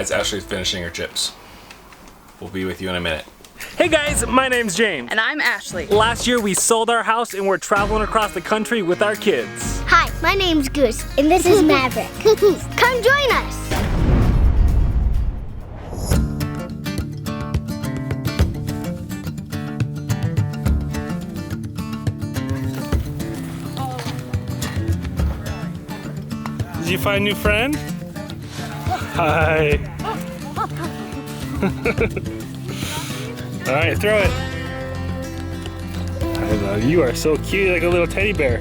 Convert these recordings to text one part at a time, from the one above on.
as Ashley's finishing her chips. We'll be with you in a minute. Hey guys, my name's James. And I'm Ashley. Last year we sold our house and we're traveling across the country with our kids. Hi, my name's Goose, and this is Maverick. Come join us! Did you find a new friend? Hi. All right, throw it. I love you. You are so cute, like a little teddy bear.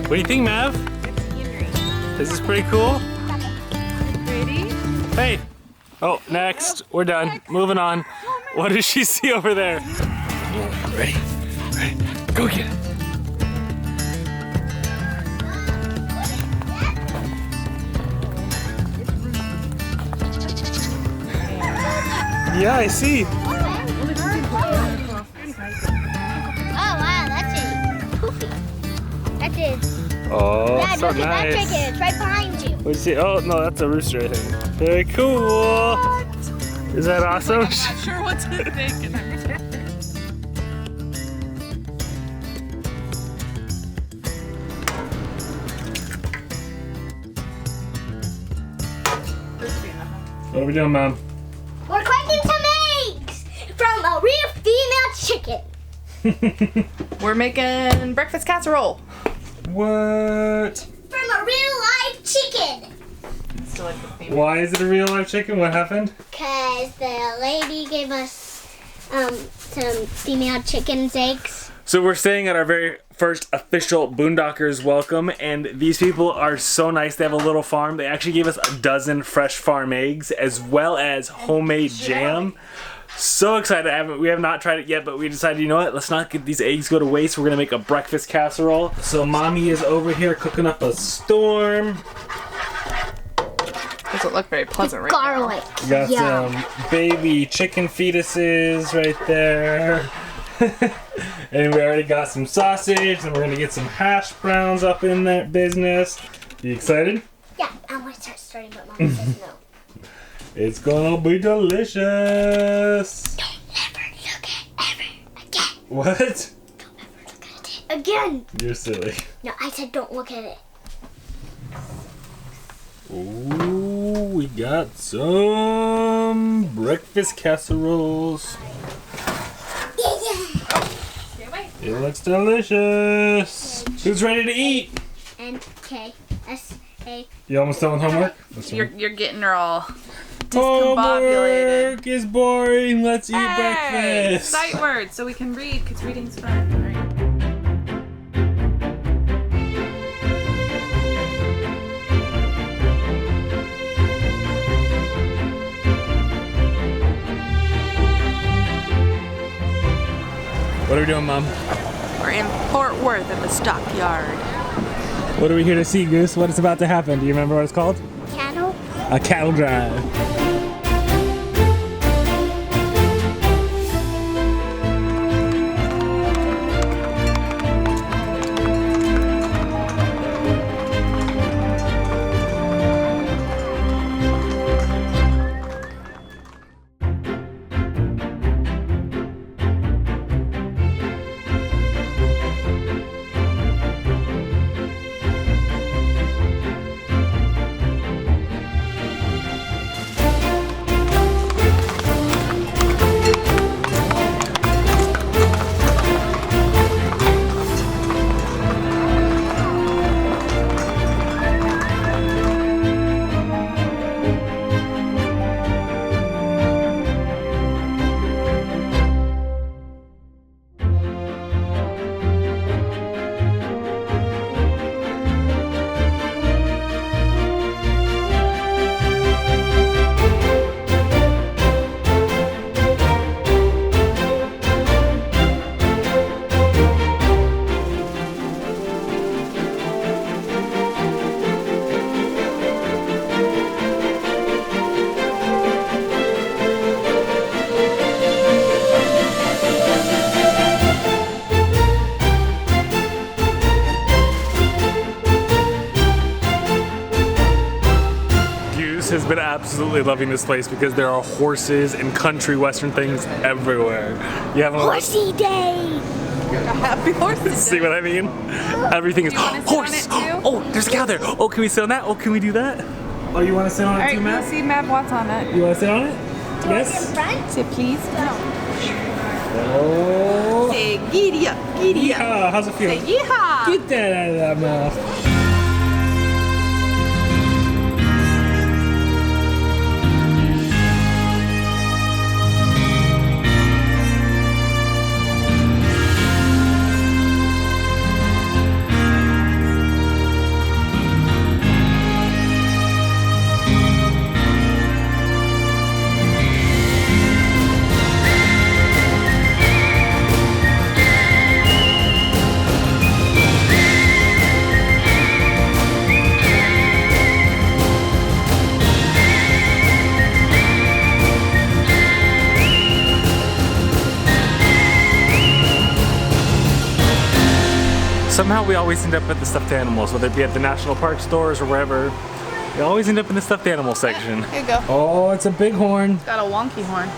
What do you think, Mav? This is pretty cool. Ready? Hey. Oh, next. We're done. Moving on. What does she see over there? Ready? Ready? Go get it. Yeah, I see. Oh wow, that's it. Poopy. That's it. Oh, Dad, so look at that nice. chicken. It's right behind you. What do you see? Oh, no, that's a rooster, I think. Very cool. Is that awesome? I'm not sure what to think. What are we doing, Mom? We're cracking some eggs from a real female chicken. We're making breakfast casserole. What? From a real live chicken. Still like the theme. Why is it a real live chicken? What happened? Because the lady gave us some female chicken's eggs. So we're staying at our very first official Boondockers Welcome, and these people are so nice. They have a little farm. They actually gave us 12 fresh farm eggs as well as homemade jam. So excited. We have not tried it yet, but we decided, you know what? Let's not get these eggs go to waste. We're going to make a breakfast casserole. So Mommy is over here cooking up a storm. Doesn't look very pleasant right Garlic. We got Yum. some baby chicken fetuses right there. And we already got some sausage, and we're gonna get some hash browns up in that business. You excited? Yeah, I want to start starting, but Mom says no. It's gonna be delicious. Don't ever look at ever again. What? Don't ever look at it again. You're silly. No, I said don't look at it. Ooh, we got some breakfast casseroles. It looks delicious. Who's ready to eat? N-K-S-A. You almost done with homework? You're getting her all discombobulated. Homework is boring. Let's eat Hey, breakfast. sight words so we can read, because reading's fun. Right? What are we doing, Mom? We're in Fort Worth at the Stockyard. What are we here to see, Goose? What is about to happen? Do you remember what it's called? Cattle. A cattle drive. Goose has been absolutely loving this place because there are horses and country western things everywhere. You have a Horsey day. Happy horses. See what I mean? Everything is wanna sit horse. on it too? Oh, there's a cow there. Oh, can we sit on that? Oh, can we do that? Oh, you want to sit on it Alright, too, we'll Matt? see Matt what's on it. You want to sit on it? Yes. Say please. Oh. Say giddy up, giddy up. Yeah. How's it feel? Say yeehaw. Get that out of that mouth. Somehow we always end up at the stuffed animals, whether it be at the national park stores or wherever. We always end up in the stuffed animal section. Here you go. Oh, it's a bighorn. Got a wonky horn.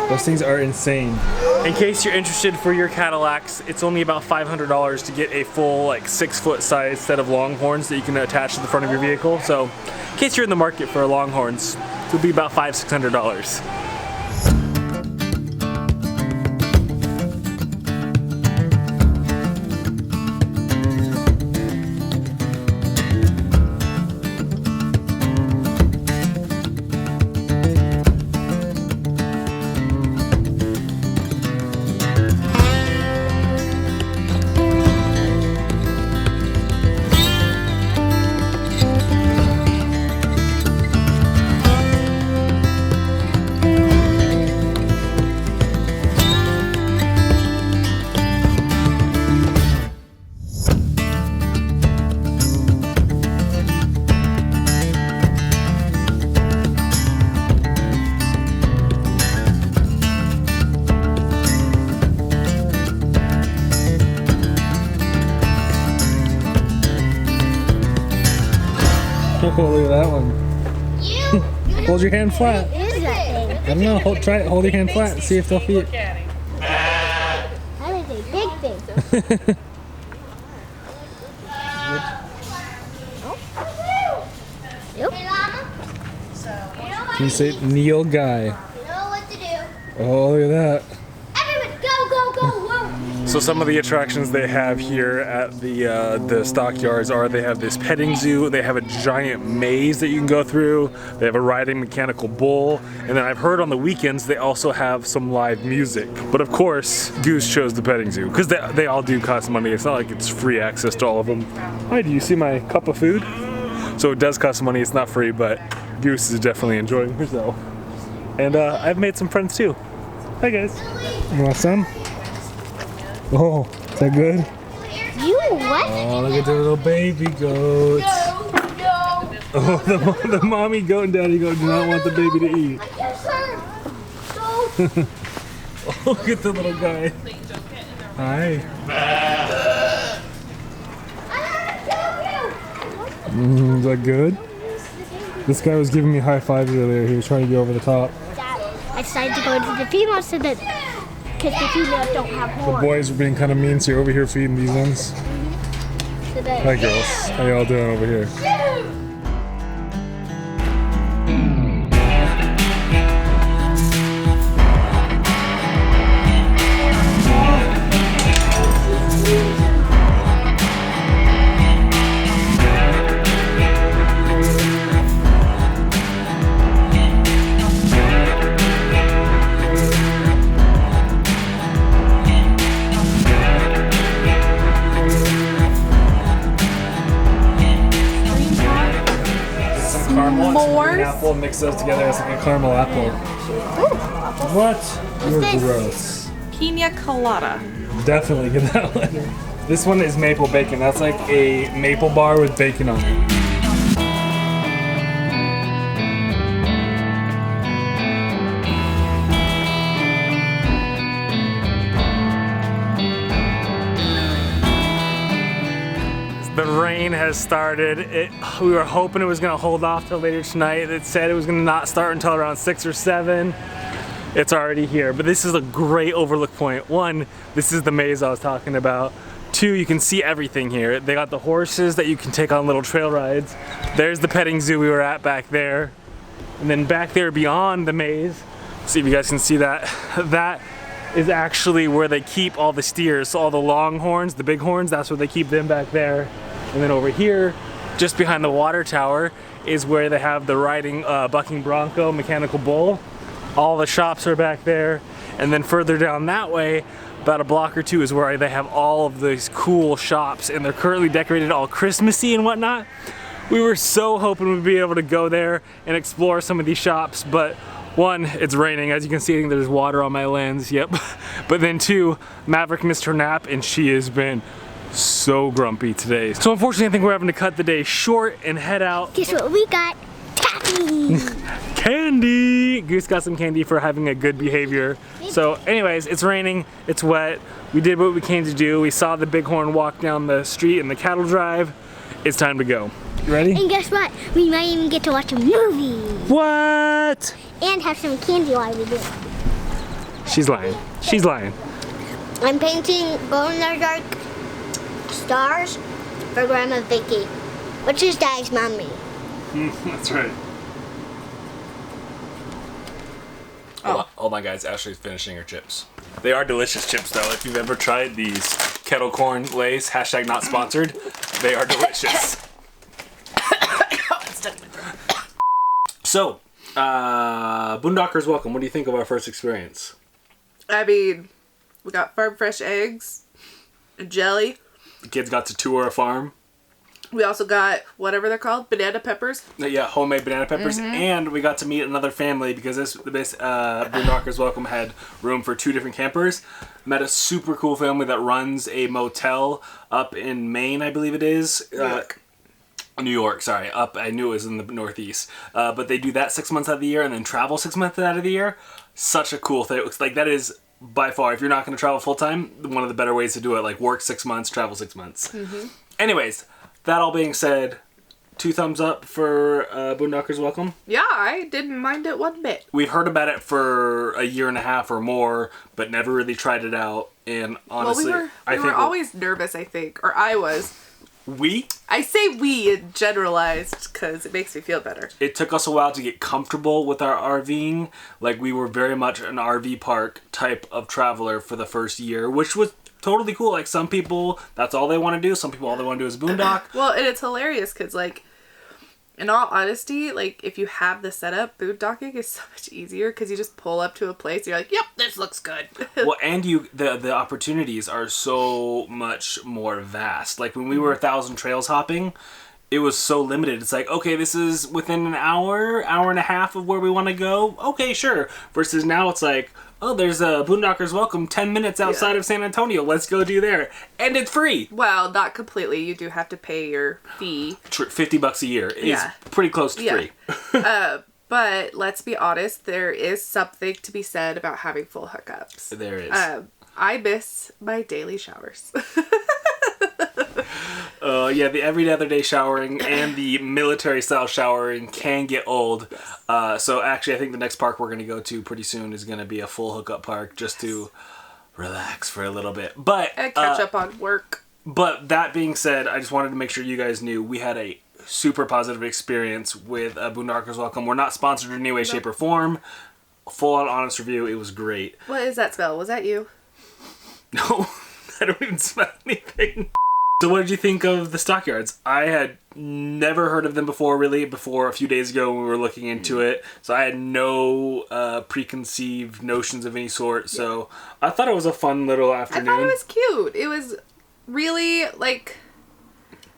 Those things are insane. In case you're interested for your Cadillacs, it's only about $500 to get a full like 6-foot size set of Longhorns that you can attach to the front of your vehicle. So in case you're in the market for Longhorns, it'll be about $500–600. Oh, look at that one. Hold your hand flat. What is that thing? I don't know. Try it. Hold your hand flat and see if they'll fit. That is a big thing. Yep. Hey, Llama. Can you say Neil Guy? You know what to do. Oh, look at that. Everyone, go, go, go, whoa. So some of the attractions they have here at the Stockyards are they have this petting zoo, they have a giant maze that you can go through, they have a riding mechanical bull, and then I've heard on the weekends they also have some live music. But of course, Goose chose the petting zoo because they all do cost money. It's not like it's free access to all of them. Hi, do you see my cup of food? So it does cost money, it's not free, but Goose is definitely enjoying herself. And I've made some friends too. Hi guys. You want some? Oh, is that good? You what? Oh, look at the little baby goats. Oh, the mommy goat and daddy goat do not want the baby to eat. Oh, look at the little guy. Hi. Is that good? This guy was giving me high fives earlier. He was trying to get over the top. I decided to go into the female so that because the females don't have The horns. boys are being kind of mean, so you're over here feeding these ones. So that, Hi girls. How y'all doing over here? S'mores? Apple, mix those together. It's like a caramel apple. What? You're this? gross. Pina colada. Definitely get that one. This one is maple bacon. That's like a maple bar with bacon on it. The rain has has started. We were hoping it was going to hold off till later tonight. It said it was going to not start until around 6 or 7. It's already here, but this is a great overlook point. One, this is the maze I was talking about. Two, you can see everything here. They got the horses that you can take on little trail rides. There's the petting zoo we were at back there. And then back there beyond the maze, see if you guys can see that, that is actually where they keep all the steers. So all the longhorns, the bighorns, that's where they keep them back there. And then over here, just behind the water tower, is where they have the riding bucking bronco, mechanical bull. All the shops are back there. And then further down that way, about a block or two, is where they have all of these cool shops, and they're currently decorated all Christmassy and whatnot. We were so hoping we'd be able to go there and explore some of these shops, but one, it's raining. As you can see, I think there's water on my lens, yep. But then two, Maverick missed her nap and she has been so grumpy today. So unfortunately, I think we're having to cut the day short and head out. Guess what we got? Candy! Candy! Goose got some candy for having a good behavior. So anyways, it's raining, it's wet. We did what we came to do. We saw the bighorn walk down the street in the cattle drive. It's time to go. You ready? And guess what? We might even get to watch a movie. What? And have some candy while we do it. She's lying. She's lying. I'm painting glow-in-the-dark stars for Grandma Vicky, which is Dad's mommy. That's right. Hold on, guys. Ashley's finishing her chips. They are delicious chips, though. If you've ever tried these kettle corn Lays, hashtag not sponsored, they are delicious. So, Boondockers Welcome. What do you think of our first experience? I mean, we got farm fresh eggs and jelly. The kids got to tour a farm. We also got whatever they're called, banana peppers. Yeah, homemade banana peppers, and we got to meet another family because this Boondockers Welcome had room for 2 different campers. Met a super cool family that runs a motel up in Maine, I believe it is. New York, sorry. I knew it was in the Northeast. But they do that 6 months out of the year and then travel 6 months out of the year. Such a cool thing. Like, that is by far, if you're not going to travel full time, one of the better ways to do it. Like, work 6 months, travel 6 months. Anyways, that all being said, 2 thumbs up for Boondockers Welcome. Yeah, I didn't mind it one bit. We've heard about it for a year and a half or more, but never really tried it out. And honestly, we were always nervous, I think, or I was. I say we in generalized because it makes me feel better. It took us a while to get comfortable with our RVing. Like, we were very much an RV park type of traveler for the first year, which was totally cool. Like, some people, that's all they want to do. Some people, all they want to do is boondock. Well, and it's hilarious because, like, in all honesty, like, if you have the setup, boondocking is so much easier because you just pull up to a place, you're like, yep, this looks good. Well, and the opportunities are so much more vast. Like, when we were 1,000 trails hopping, it was so limited. It's like, okay, this is within an hour and a half of where we want to go. Okay, sure. Versus now it's like, oh, there's a Boondockers Welcome 10 minutes outside of San Antonio. Let's go do there. And it's free. Well, not completely. You do have to pay your fee. $50 a year is pretty close to free. But let's be honest, there is something to be said about having full hookups. There is. I miss my daily showers. Yeah, the every other day showering and the military style showering can get old. So actually, I think the next park we're going to go to pretty soon is going to be a full hookup park just to relax for a little bit. But and catch up on work. But that being said, I just wanted to make sure you guys knew we had a super positive experience with Boondockers Welcome. We're not sponsored in any way, shape, or form. Full on honest review. It was great. What is that smell? Was that you? No, I don't even smell anything. So what did you think of the Stockyards? I had never heard of them before a few days ago when we were looking into it. So I had no preconceived notions of any sort. So I thought it was a fun little afternoon. I thought it was cute. It was really, like,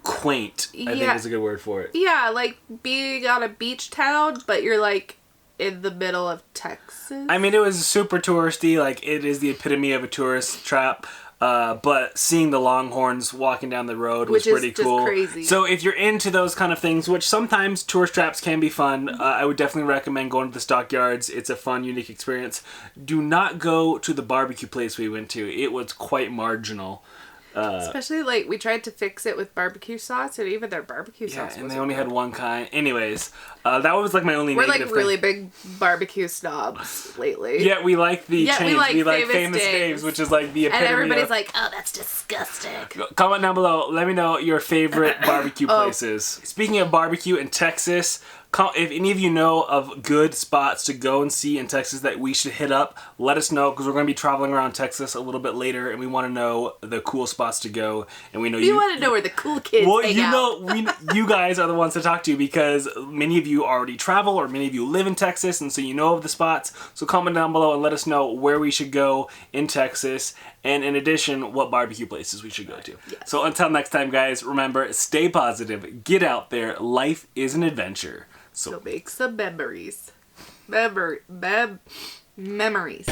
quaint, I think is a good word for it. Yeah, like being on a beach town, but you're, like, in the middle of Texas. I mean, it was super touristy. Like, it is the epitome of a tourist trap. But seeing the longhorns walking down the road was pretty cool. Which is just crazy. So if you're into those kind of things, which sometimes tourist traps can be fun, I would definitely recommend going to the Stockyards. It's a fun, unique experience. Do not go to the barbecue place we went to. It was quite marginal. Especially, like, we tried to fix it with barbecue sauce, and even their barbecue sauce Yeah, wasn't and they only good. had one kind. Anyways, that was like my only We're negative like really thing. big barbecue snobs lately. Yeah, we like the Yeah, chains. we like Famous Famous Dave's, Dave's. which is like the And epitome everybody's of... like, oh, that's disgusting. Comment down below. Let me know your favorite barbecue places. Speaking of barbecue in Texas, if any of you know of good spots to go and see in Texas that we should hit up, let us know, because we're going to be traveling around Texas a little bit later, and we want to know the cool spots to go. And we know You want to know where the cool kids hang out. you guys are the ones to talk to, because many of you already travel, or many of you live in Texas, and so you know of the spots. So comment down below and let us know where we should go in Texas, and in addition, what barbecue places we should go to. Yes. So until next time, guys, remember, stay positive, get out there, life is an adventure. So make some memories. Memories.